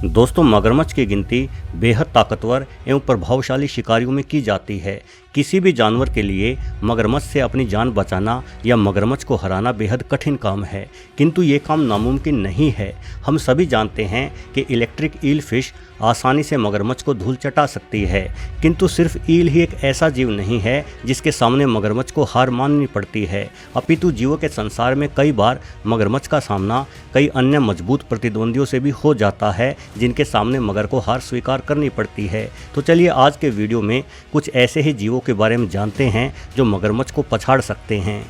दोस्तों, मगरमच्छ की गिनती बेहद ताकतवर एवं प्रभावशाली शिकारियों में की जाती है। किसी भी जानवर के लिए मगरमच्छ से अपनी जान बचाना या मगरमच्छ को हराना बेहद कठिन काम है, किंतु ये काम नामुमकिन नहीं है। हम सभी जानते हैं कि इलेक्ट्रिक ईल फिश आसानी से मगरमच्छ को धूल चटा सकती है, किंतु सिर्फ ईल ही एक ऐसा जीव नहीं है जिसके सामने मगरमच्छ को हार माननी पड़ती है। अपितु जीवों के संसार में कई बार मगरमच्छ का सामना कई अन्य मजबूत प्रतिद्वंदियों से भी हो जाता है, जिनके सामने मगर को हार स्वीकार करनी पड़ती है। तो चलिए आज के वीडियो में कुछ ऐसे ही जीवों के बारे में जानते हैं जो मगरमच्छ को पछाड़ सकते हैं।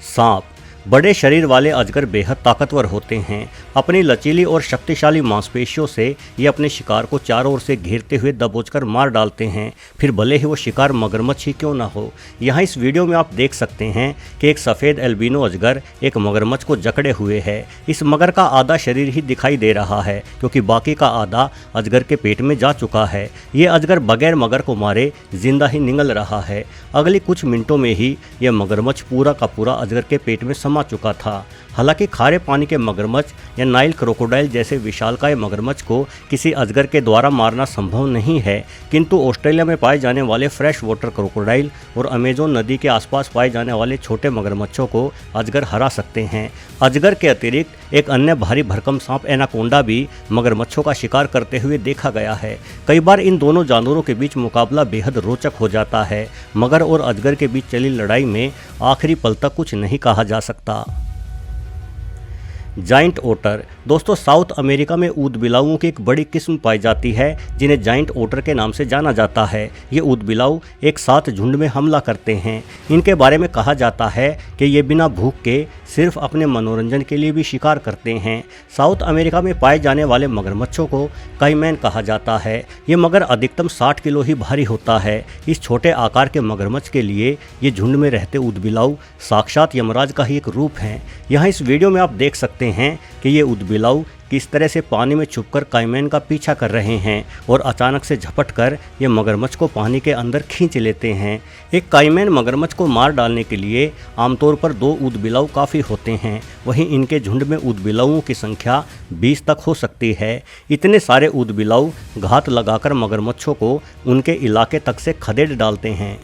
सांप। बड़े शरीर वाले अजगर बेहद ताकतवर होते हैं। अपनी लचीली और शक्तिशाली मांसपेशियों से ये अपने शिकार को चारों ओर से घेरते हुए दबोचकर मार डालते हैं, फिर भले ही वो शिकार मगरमच्छ ही क्यों ना हो। यहाँ इस वीडियो में आप देख सकते हैं कि एक सफ़ेद एल्बिनो अजगर एक मगरमच्छ को जकड़े हुए है। इस मगर का आधा शरीर ही दिखाई दे रहा है, क्योंकि बाकी का आधा अजगर के पेट में जा चुका है। ये अजगर बगैर मगर को मारे जिंदा ही निगल रहा है। अगले कुछ मिनटों में ही यह मगरमच्छ पूरा का पूरा अजगर के पेट में समा चुका था। हालांकि खारे पानी के मगरमच्छ या नाइल क्रोकोडाइल जैसे विशालकाय मगरमच्छ को किसी अजगर के द्वारा मारना संभव नहीं है, किंतु ऑस्ट्रेलिया में पाए जाने वाले फ्रेश वाटर क्रोकोडाइल और अमेजोन नदी के आसपास पाए जाने वाले छोटे मगरमच्छों को अजगर हरा सकते हैं। अजगर के अतिरिक्त एक अन्य भारी भरकम सांप एनाकोंडा भी मगरमच्छों का शिकार करते हुए देखा गया है। कई बार इन दोनों जानवरों के बीच मुकाबला बेहद रोचक हो जाता है। मगर और अजगर के बीच चली लड़ाई में आखिरी पल तक कुछ नहीं कहा जा सकता। जाइंट ओटर। दोस्तों, साउथ अमेरिका में ऊदबिलाउओं की एक बड़ी किस्म पाई जाती है जिन्हें जाइंट ओटर के नाम से जाना जाता है। ये ऊदबिलाऊ एक साथ झुंड में हमला करते हैं। इनके बारे में कहा जाता है कि ये बिना भूख के सिर्फ अपने मनोरंजन के लिए भी शिकार करते हैं। साउथ अमेरिका में पाए जाने वाले मगरमच्छों को काइमैन कहा जाता है। ये मगर अधिकतम 60 किलो ही भारी होता है। इस छोटे आकार के मगरमच्छ के लिए ये झुंड में रहते ऊदबिलाऊ साक्षात यमराज का ही एक रूप हैं। यहाँ इस वीडियो में आप देख सकते हैं कि ये ऊदबिलाऊ किस तरह से पानी में छुपकर काइमैन का पीछा कर रहे हैं और अचानक से झपटकर ये मगरमच्छ को पानी के अंदर खींच लेते हैं। एक काइमैन मगरमच्छ को मार डालने के लिए आमतौर पर 2 ऊदबिलाऊ काफ़ी होते हैं। वहीं इनके झुंड में ऊदबिलाऊओं की संख्या 20 तक हो सकती है। इतने सारे ऊदबिलाऊ घात लगाकर मगरमच्छों को उनके इलाके तक से खदेड़ डालते हैं।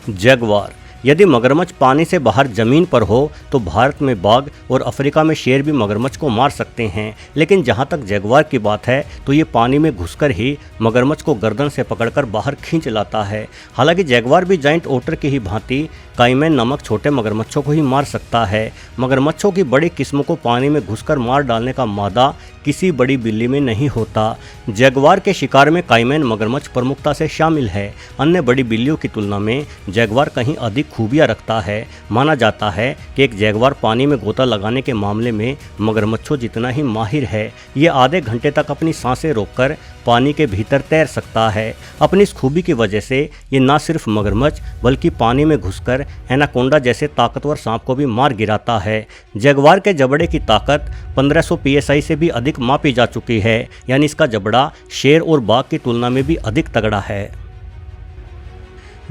जगुआर। यदि मगरमच्छ पानी से बाहर ज़मीन पर हो तो भारत में बाघ और अफ्रीका में शेर भी मगरमच्छ को मार सकते हैं, लेकिन जहां तक जगुआर की बात है तो ये पानी में घुसकर ही मगरमच्छ को गर्दन से पकड़कर बाहर खींच लाता है। हालांकि जगुआर भी जाइंट ओटर की ही भांति काइमैन नामक छोटे मगरमच्छों को ही मार सकता है। मगरमच्छों की बड़ी किस्मों को पानी में घुसकर मार डालने का मादा किसी बड़ी बिल्ली में नहीं होता। जगुआर के शिकार में काइमैन मगरमच्छ प्रमुखता से शामिल है। अन्य बड़ी बिल्लियों की तुलना में जगुआर कहीं अधिक खूबियां रखता है। माना जाता है कि एक जगुआर पानी में गोता लगाने के मामले में मगरमच्छों जितना ही माहिर है। ये आधे घंटे तक अपनी सांसें रोककर पानी के भीतर तैर सकता है। अपनी इस खूबी की वजह से ये न सिर्फ मगरमच्छ बल्कि पानी में घुसकर एनाकोंडा जैसे ताकतवर सांप को भी मार गिराता है। जगुआर के जबड़े की ताकत 1500 psi से भी अधिक मापी जा चुकी है, यानी इसका जबड़ा शेर और बाघ की तुलना में भी अधिक तगड़ा है।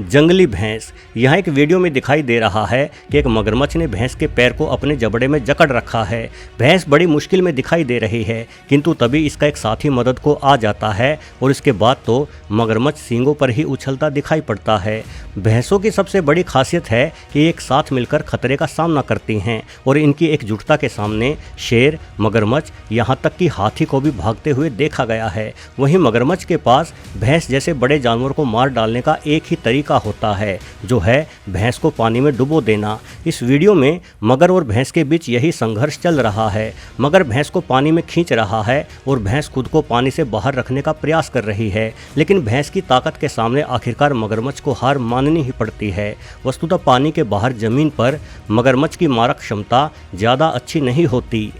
जंगली भैंस। यहाँ एक वीडियो में दिखाई दे रहा है कि एक मगरमच्छ ने भैंस के पैर को अपने जबड़े में जकड़ रखा है। भैंस बड़ी मुश्किल में दिखाई दे रही है, किंतु तभी इसका एक साथी मदद को आ जाता है और इसके बाद तो मगरमच्छ सींगों पर ही उछलता दिखाई पड़ता है। भैंसों की सबसे बड़ी खासियत है कि एक साथ मिलकर खतरे का सामना करती हैं और इनकी एकजुटता के सामने शेर, मगरमच्छ, यहाँ तक कि हाथी को भी भागते हुए देखा गया है। वहीं मगरमच्छ के पास भैंस जैसे बड़े जानवर को मार डालने का एक ही तरीका होता है, जो है भैंस को पानी में डुबो देना। इस वीडियो में मगर और भैंस के बीच यही संघर्ष चल रहा है। मगर भैंस को पानी में खींच रहा है और भैंस खुद को पानी से बाहर रखने का प्रयास कर रही है, लेकिन भैंस की ताकत के सामने आखिरकार मगरमच्छ को हार माननी ही पड़ती है। वस्तुतः पानी के बाहर जमीन पर मगरमच्छ की मारक क्षमता ज़्यादा अच्छी नहीं होती।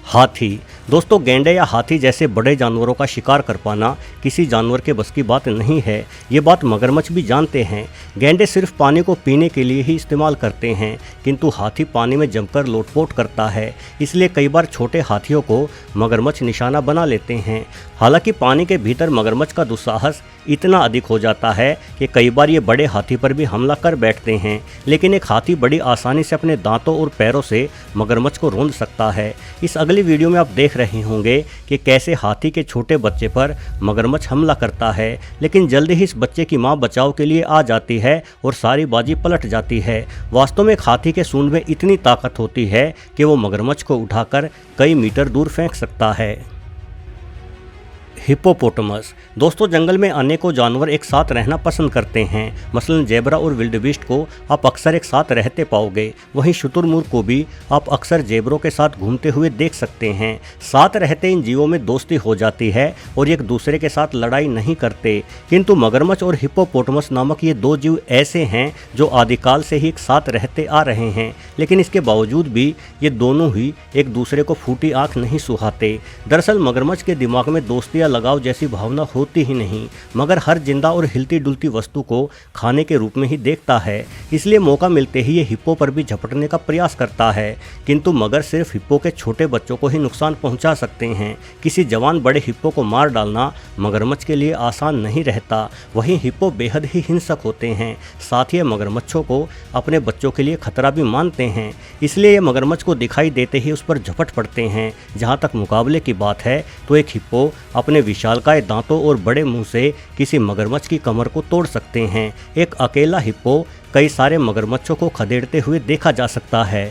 हाथी। दोस्तों, गैंडे या हाथी जैसे बड़े जानवरों का शिकार कर पाना किसी जानवर के बस की बात नहीं है। ये बात मगरमच्छ भी जानते हैं। गैंडे सिर्फ पानी को पीने के लिए ही इस्तेमाल करते हैं, किंतु हाथी पानी में जमकर लोटपोट करता है। इसलिए कई बार छोटे हाथियों को मगरमच्छ निशाना बना लेते हैं। हालांकि पानी के भीतर मगरमच्छ का दुस्साहस इतना अधिक हो जाता है कि कई बार ये बड़े हाथी पर भी हमला कर बैठते हैं। लेकिन एक हाथी बड़ी आसानी से अपने दांतों और पैरों से मगरमच्छ को रौंद सकता है। इस अगली वीडियो में आप देख रहे होंगे कि कैसे हाथी के छोटे बच्चे पर मगरमच्छ हमला करता है, लेकिन जल्दी ही इस बच्चे की मां बचाव के लिए आ जाती है और सारी बाजी पलट जाती है। वास्तव में एक हाथी के सूंड में इतनी ताकत होती है कि वो मगरमच्छ को उठाकर कई मीटर दूर फेंक सकता है। हिप्पोपोटामस। दोस्तों, जंगल में अनेकों जानवर एक साथ रहना पसंद करते हैं। मसलन जेब्रा और विल्डबीस्ट को आप अक्सर एक साथ रहते पाओगे। वहीं शुतुरमुर्ग को भी आप अक्सर जेबरों के साथ घूमते हुए देख सकते हैं। साथ रहते इन जीवों में दोस्ती हो जाती है और एक दूसरे के साथ लड़ाई नहीं करते। किंतु मगरमच्छ और हिप्पोपोटामस नामक ये दो जीव ऐसे हैं जो आदिकाल से ही एक साथ रहते आ रहे हैं, लेकिन इसके बावजूद भी ये दोनों ही एक दूसरे को फूटी आंख नहीं सुहाते। दरअसल मगरमच्छ के दिमाग में दोस्ती लगाव जैसी भावना होती ही नहीं, मगर हर जिंदा और हिलती डुलती वस्तु को खाने के रूप में ही देखता है। इसलिए मौका मिलते ही ये हिप्पो पर भी झपटने का प्रयास करता है। किंतु मगर सिर्फ हिप्पो के छोटे बच्चों को ही नुकसान पहुंचा सकते हैं। किसी जवान बड़े हिप्पो को मार डालना मगरमच्छ के लिए आसान नहीं रहता। वहीं हिप्पो बेहद ही हिंसक होते हैं। साथ ही मगरमच्छों को अपने बच्चों के लिए खतरा भी मानते हैं। इसलिए ये मगरमच्छ को दिखाई देते ही उस पर झपट पड़ते हैं। जहाँ तक मुकाबले की बात है तो एक हिप्पो अपने विशालकाय दांतों और बड़े मुंह से किसी मगरमच्छ की कमर को तोड़ सकते हैं। एक अकेला हिप्पो कई सारे मगरमच्छों को खदेड़ते हुए देखा जा सकता है।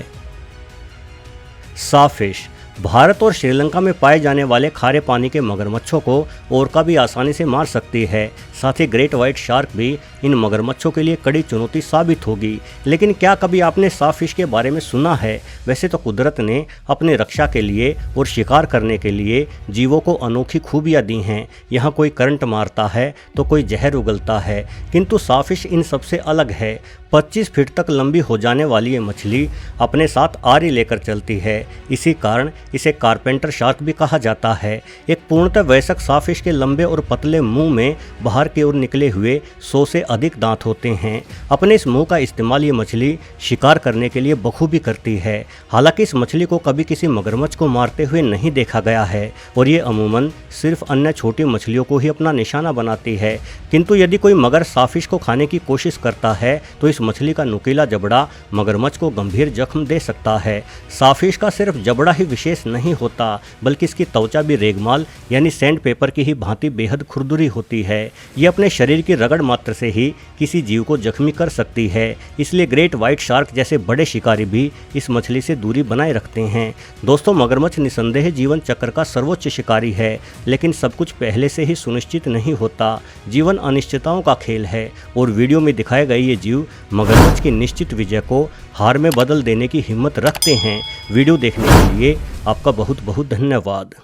साफिश। भारत और श्रीलंका में पाए जाने वाले खारे पानी के मगरमच्छों को ओरका भी आसानी से मार सकती है। साथ ही ग्रेट व्हाइट शार्क भी इन मगरमच्छों के लिए कड़ी चुनौती साबित होगी। लेकिन क्या कभी आपने साफिश के बारे में सुना है? वैसे तो कुदरत ने अपने रक्षा के लिए और शिकार करने के लिए जीवों को अनोखी खूबियाँ दी हैं। यहाँ कोई करंट मारता है तो कोई जहर उगलता है, किंतु साफिश इन सबसे अलग है। 25 फीट तक लंबी हो जाने वाली ये मछली अपने साथ आरी लेकर चलती है। इसी कारण इसे कारपेंटर शार्क भी कहा जाता है। एक पूर्णतः वयस्क साफिश के लंबे और पतले मुंह में बाहर की ओर निकले हुए 100 से अधिक दांत होते हैं। अपने इस मुंह का इस्तेमाल ये मछली शिकार करने के लिए बखूबी करती है। हालांकि इस मछली को कभी किसी मगरमच्छ को मारते हुए नहीं देखा गया है और ये अमूमन सिर्फ अन्य छोटी मछलियों को ही अपना निशाना बनाती है। किंतु यदि कोई मगर साफिश को खाने की कोशिश करता है तो इस मछली का नुकीला जबड़ा मगरमच्छ को गंभीर जख्म दे सकता है। साफिश का सिर्फ जबड़ा ही विशेष नहीं होता, बल्कि इसकी त्वचा भी रेगमाल यानी सैंड पेपर की ही भांति बेहद खुरदुरी होती है। ये अपने शरीर की रगड़ मात्र से ही किसी जीव को जख्मी कर सकती है। इसलिए ग्रेट व्हाइट शार्क जैसे बड़े शिकारी भी इस मछली से दूरी बनाए रखते हैं। दोस्तों, मगरमच्छ निसंदेह जीवन चक्र का सर्वोच्च शिकारी है, लेकिन सब कुछ पहले से ही सुनिश्चित नहीं होता। जीवन अनिश्चितताओं का खेल है और वीडियो में दिखाए गए ये जीव मगरमच्छ की निश्चित विजय को हार में बदल देने की हिम्मत रखते हैं। वीडियो देखने के लिए आपका बहुत बहुत धन्यवाद।